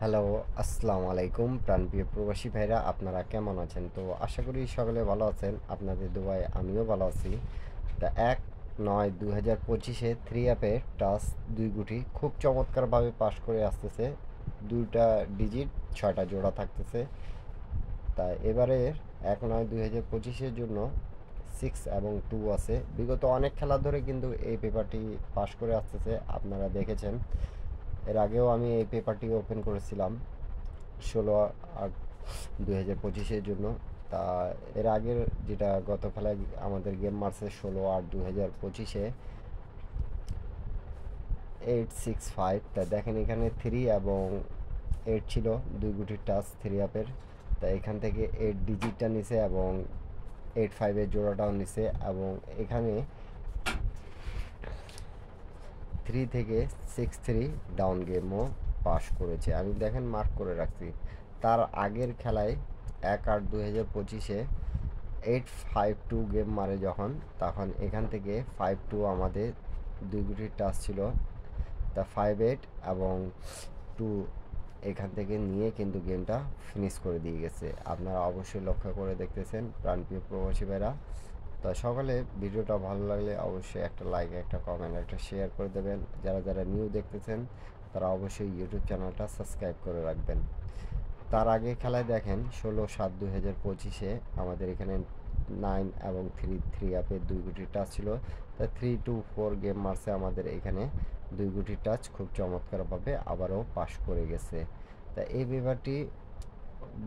Hello, আসসালামু আলাইকুম প্রাণপ্রিয় প্রবাসী ভাইরা, আপনারা কেমন আছেন? তো আশা করি সকলে ভালো আছেন। আপনাদের দোয়ায় আমিও ভালো আছি। তা ১/৯/২০২৫-এ থ্রি অ্যাপের টাচ ২ গুটি খুব চমৎকারভাবে পাস করে আসতেছে। ২টা ডিজিট ৬টা জোড়া থাকতেছে। তা এবারের ১/৯/২০২৫-এর জন্য 6 এবং 2 আছে। বিগত অনেক খেলা ধরে কিন্তু এই পেপারটি পাস করে আসতেছে, আপনারা দেখেছেন। এর আগেও আমি এই পেপারটি ওপেন করেছিলাম ১৬/৮/২০২৫-এর জন্য। তা এর আগের যেটা গত খেলায় আমাদের গেম মারছে ১৬/৮/২০২৫-এ 865। তা দেখেন এখানে 3 এবং 8 ছিল, 2 গুটির টাচ 3 আপের। তা এখান থেকে 8 ডিজিটটা নিছে এবং 85-এর জোড়াটাও নিছে এবং এখানে 3 থেকে 6-3 ডাউন গেমও পাস করেছে। আমি দেখেন মার্ক করে রাখছি। তার আগের খেলায় ১/৮/২০২৫-এ 852 গেম মারে যখন, তখন এখান থেকে 52 আমাদের 2 গুটির টাচ ছিল। তা 58 এবং 2 এখান থেকে নিয়ে কিন্তু গেমটা ফিনিশ করে দিয়ে গেছে। আপনারা অবশ্যই লক্ষ্য করে দেখতেছেন প্রাণপ্রিয় প্রবাসী ভাইরা। তো সকালে ভিডিওটা ভালো লাগলে অবশ্যই একটা লাইক, একটা কমেন্ট, একটা শেয়ার করে দেবেন। যারা যারা নিউ দেখতেছেন তারা অবশ্যই ইউটিউব চ্যানেলটা সাবস্ক্রাইব করে রাখবেন। তার আগে খেলায় দেখেন ১৬/৭/২০২৫-এ আমাদের এখানে 9 এবং 3 আপের 2 গুটির টাচ ছিল। তা 3-4 গেম মারছে আমাদের এখানে 2 গুটির টাচ খুব চমৎকারভাবে আবারও পাস করে গেছে। তা এই পেপারটি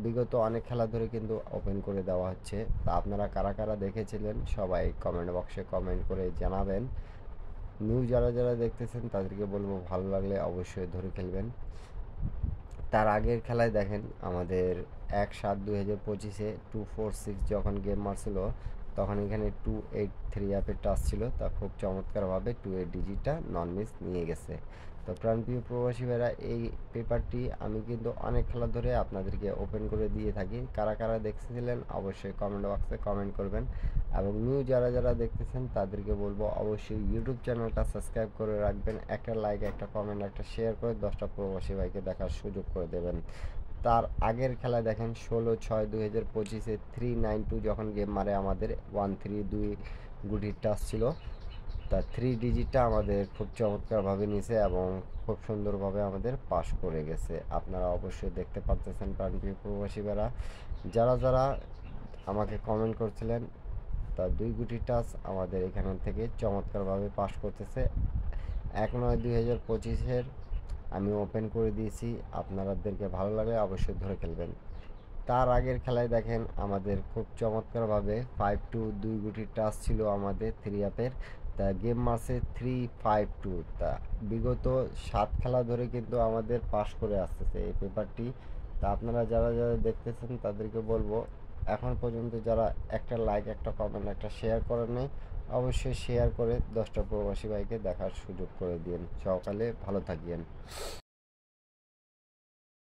বিগত অনেক খেলা ধরে কিন্তু ওপেন করে দেওয়া হচ্ছে। তা আপনারা কারা কারা দেখেছিলেন সবাই কমেন্ট বক্সে কমেন্ট করে জানাবেন। নিউ যারা যারা দেখতেছেন তাদেরকে বলবো ভালো লাগলে অবশ্যই ধরে খেলবেন। তার আগের খেলায় দেখেন আমাদের ১/৭/২০২৫-এ 246 যখন গেম মারছিল তখন এখানে 283 অ্যাপের টাচ ছিল। তা খুব চমৎকারভাবে 28 ডিজিটটা নন মিস নিয়ে গেছে। তো প্রাণপ্রিয় প্রবাসী ভাইরা, এই পেপারটি আমি কিন্তু অনেক খেলা ধরে আপনাদেরকে ওপেন করে দিয়ে থাকি। কারা কারা দেখছিলেন অবশ্যই কমেন্ট বক্সে কমেন্ট করবেন এবং নিউ যারা যারা দেখতেছেন তাদেরকে বলবো অবশ্যই ইউটিউব চ্যানেলটা সাবস্ক্রাইব করে রাখবেন। একটা লাইক, একটা কমেন্ট, একটা শেয়ার করে 10টা প্রবাসী ভাইকে দেখার সুযোগ করে দেবেন। তার আগের খেলায় দেখেন ১৬/৬/২০২৫-এ 392 যখন গেম মারে আমাদের 132 গুটির টাচ ছিল। তা 3 ডিজিটটা আমাদের খুব চমৎকারভাবে নিছে এবং খুব সুন্দরভাবে আমাদের পাস করে গেছে। আপনারা অবশ্যই দেখতে পাচ্ছেন প্রাণপ্রিয় প্রবাসী ভাইরা। যারা যারা আমাকে কমেন্ট করছিলেন, তা 2 গুটি টাচ আমাদের এখান থেকে চমৎকারভাবে পাস করতেছে। ১/৯/২০২৫-এর আমি ওপেন করে দিয়েছি। আপনাদেরকে ভালো লাগলে অবশ্যই ধরে খেলবেন। তার আগের খেলায় দেখেন আমাদের খুব চমৎকারভাবে 5-2 2 গুটির টাচ ছিল আমাদের 3 আপের। তা গেম মারছে 352। তা বিগত 7 খেলা ধরে কিন্তু আমাদের পাস করে আসতেছে এই পেপারটি। তা আপনারা যারা যারা দেখতেছেন তাদেরকে বলবো এখন পর্যন্ত যারা একটা লাইক, একটা কমেন্ট, একটা শেয়ার করেন নাই অবশ্যই শেয়ার করে 10টা প্রবাসী ভাইকে দেখার সুযোগ করে দিন। সকালে ভালো থাকিয়েন।